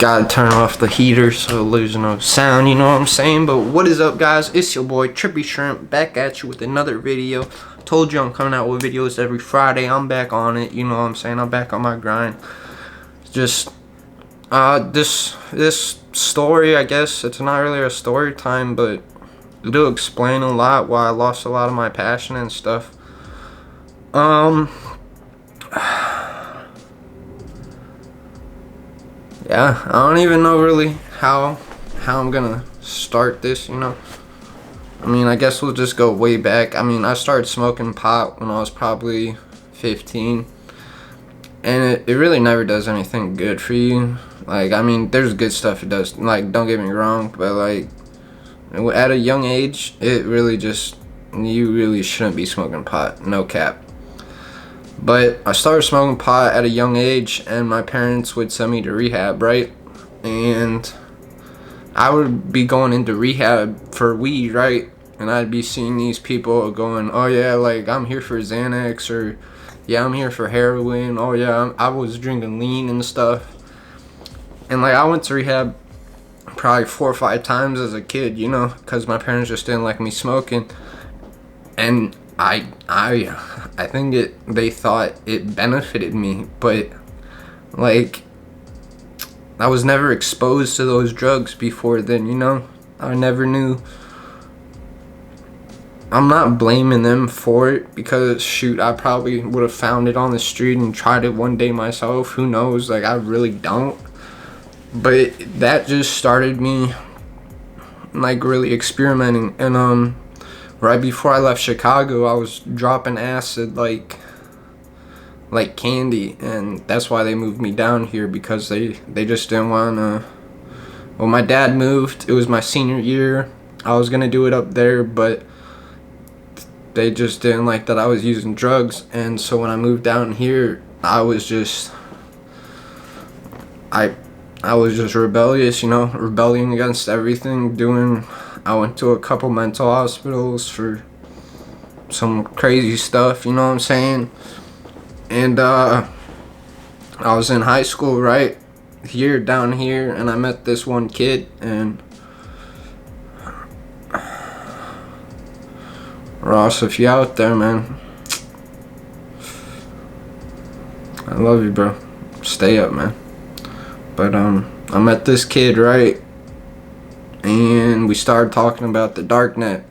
Gotta turn off the heater so there's no sound, you know what I'm saying? But what is up, guys? It's your boy TrippyShrimp back at you with another video. Told you I'm coming out with videos every Friday. I'm back on it, you know what I'm saying? I'm back on my grind. Just this story, I guess it's not really a story time, but it'll explain a lot why I lost a lot of my passion and stuff. Yeah, I don't even know really how I'm gonna start this, you know. I mean, I guess we'll just go way back. I mean, I started smoking pot when I was probably 15, and it really never does anything good for you. Like, I mean, there's good stuff it does, like, don't get me wrong, but like at a young age, it really just, you really shouldn't be smoking pot, no cap. But I started smoking pot at a young age, and my parents would send me to rehab, right? And I would be going into rehab for weed, right? And I'd be seeing these people going, oh yeah, like, I'm here for Xanax, or yeah, I'm here for heroin, oh yeah, I was drinking lean and stuff. And like, I went to rehab probably 4 or 5 times as a kid, you know, because my parents just didn't like me smoking. And I think they thought it benefited me, but like, I was never exposed to those drugs before then, you know. I never knew. I'm not blaming them for it, because shoot, I probably would have found it on the street and tried it one day myself, who knows, like, I really don't. But that just started me like really experimenting. And right before I left Chicago, I was dropping acid like candy, and that's why they moved me down here, because they just didn't want to. Well, my dad moved. It was my senior year. I was gonna do it up there, but they just didn't like that I was using drugs. And so when I moved down here, I was just rebellious, you know, rebelling against everything, I went to a couple mental hospitals for some crazy stuff, you know what I'm saying? And I was in high school, right here, down here, and I met this one kid, and Ross, if you out there, man, I love you, bro. Stay up, man. But I met this kid, right, and we started talking about the darknet.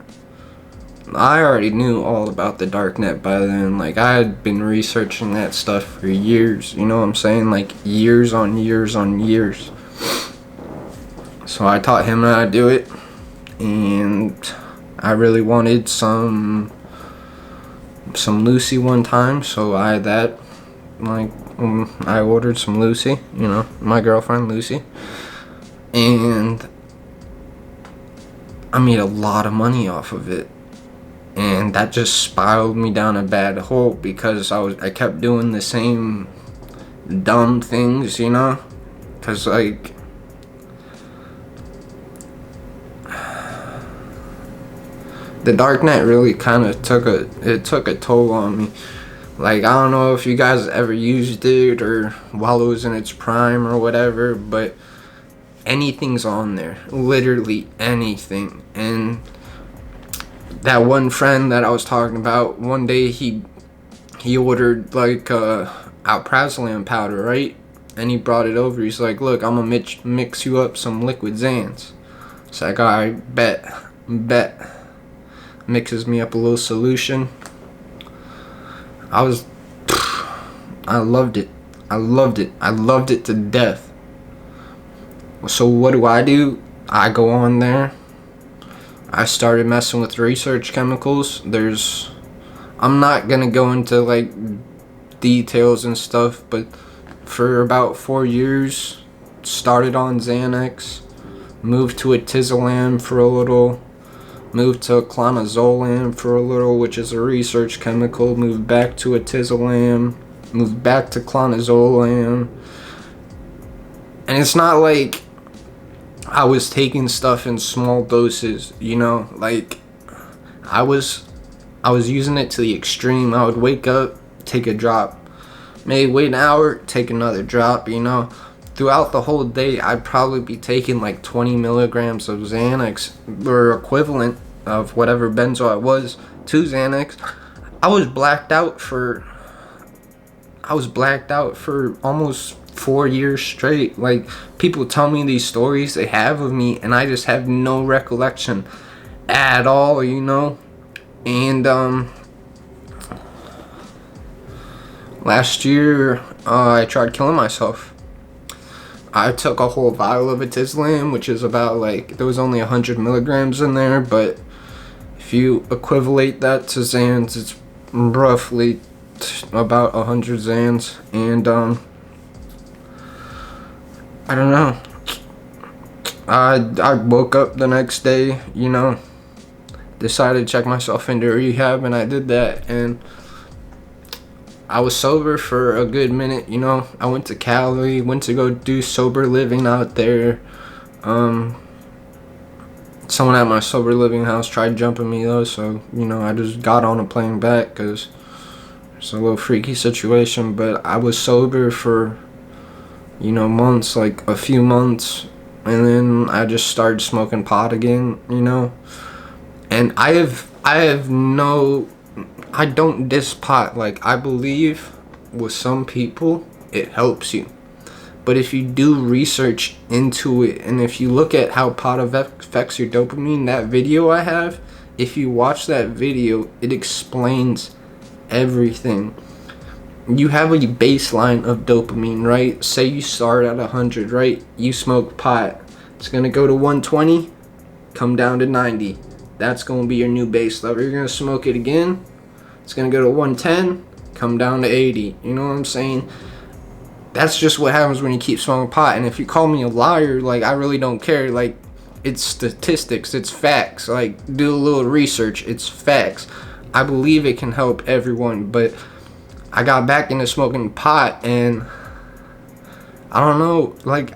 I already knew all about the darknet by then. Like, I had been researching that stuff for years, you know what I'm saying? Like, years on years on years. So I taught him how to do it, and I really wanted some Lucy one time, so I had that. Like, I ordered some Lucy, you know, my girlfriend Lucy, and I made a lot of money off of it, and that just spiraled me down a bad hole, because I kept doing the same dumb things, you know, because like, the darknet really kind of took a toll on me. Like, I don't know if you guys ever used it or while it was in its prime or whatever, but anything's on there, literally anything. And that one friend that I was talking about, one day he ordered like alprazolam powder, right? And he brought it over. He's like, look, I'm gonna mix you up some liquid Xans. It's like, alright, bet. Mixes me up a little solution. I loved it. I loved it to death. So what do? I go on there. I started messing with research chemicals. I'm not gonna go into like details and stuff, but for about 4 years, started on Xanax, moved to atizolam for a little, moved to clonazepam for a little, which is a research chemical, moved back to atizolam, moved back to clonazepam. And it's not like I was taking stuff in small doses, you know, like I was using it to the extreme. I would wake up, take a drop, maybe wait an hour, take another drop, you know. throughout the whole day, I'd probably be taking like 20 milligrams of Xanax, or equivalent of whatever benzo I was to Xanax. I was blacked out for almost 4 years straight. Like, people tell me these stories they have of me, and I just have no recollection at all, you know. And last year, I tried killing myself. I took a whole vial of Atizlam, which is about, like, there was only 100 milligrams in there, but if you equivalent that to Xans, it's roughly about 100 Xans. And I don't know, I woke up the next day, you know, decided to check myself into rehab, and I did that, and I was sober for a good minute, you know. I went to Cali, went to go do sober living out there. Someone at my sober living house tried jumping me though, so, you know, I just got on a plane back because it's a little freaky situation. But I was sober for, you know, months, like a few months, and then I just started smoking pot again, you know. And I don't diss pot. Like, I believe with some people it helps you, but if you do research into it, and if you look at how pot affects your dopamine, that video I have, if you watch that video, it explains everything. You have a baseline of dopamine, right? Say you start at 100, right? You smoke pot, it's gonna go to 120, come down to 90. That's gonna be your new base level. You're gonna smoke it again, it's gonna go to 110, come down to 80. You know what I'm saying? That's just what happens when you keep smoking pot. And if you call me a liar, like, I really don't care. Like, it's statistics, it's facts. Like, do a little research, it's facts. I believe it can help everyone, but I got back into smoking pot, and I don't know, like,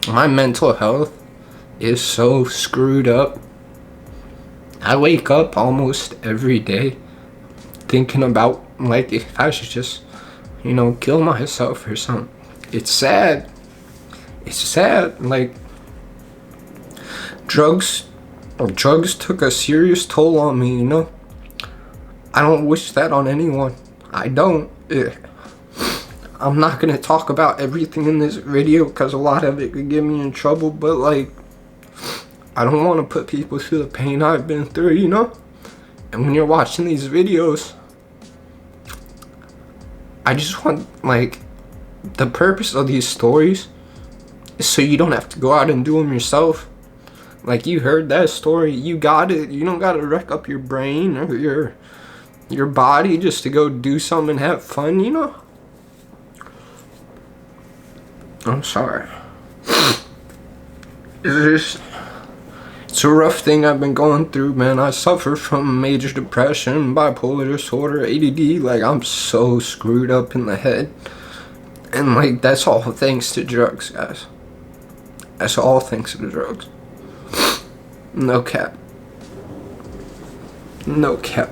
my mental health is so screwed up. I wake up almost every day thinking about, like, if I should just, you know, kill myself or something. It's sad. It's sad. Like, drugs took a serious toll on me, you know. I don't wish that on anyone. I don't. I'm not gonna talk about everything in this video because a lot of it could get me in trouble, but, like, I don't want to put people through the pain I've been through, you know. And when you're watching these videos, I just want, like, the purpose of these stories is so you don't have to go out and do them yourself. Like, you heard that story, you got it. You don't gotta wreck up your brain or your body just to go do something and have fun, you know. I'm sorry. It's a rough thing I've been going through, man. I suffer from major depression, bipolar disorder, ADD. Like, I'm so screwed up in the head. And, like, that's all thanks to drugs, guys. That's all thanks to the drugs. No cap. No cap.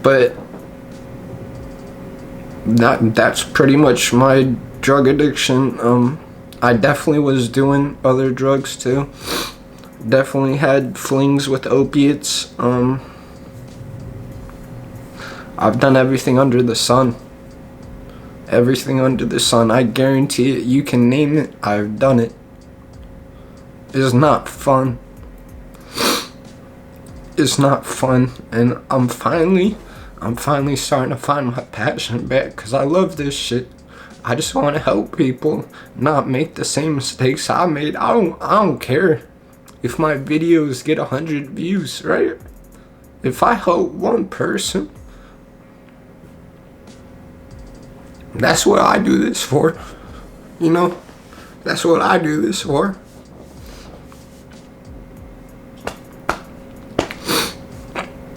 But that's pretty much my drug addiction. I definitely was doing other drugs too. Definitely had flings with opiates. I've done everything under the sun. Everything under the sun. I guarantee it. You can name it. I've done it. It's not fun. It's not fun. And I'm finally starting to find my passion back because I love this shit. I just want to help people not make the same mistakes I made. I don't care if my videos get 100 views, right? If I help one person, that's what I do this for. You know, that's what I do this for.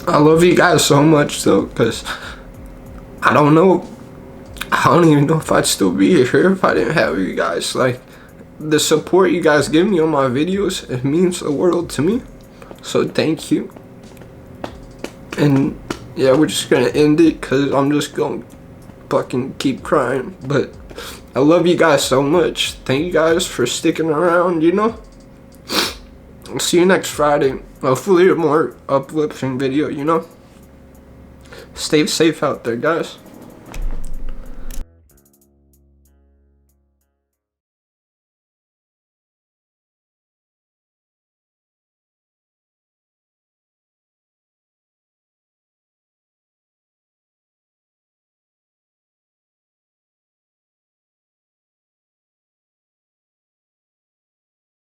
I love you guys so much though, because I don't even know if I'd still be here if I didn't have you guys. Like, the support you guys give me on my videos, it means the world to me. So thank you. And yeah, we're just gonna end it because I'm just going fucking keep crying. But I love you guys so much. Thank you guys for sticking around, you know. I'll see you next Friday. Hopefully a more uplifting video, you know. Stay safe out there, guys.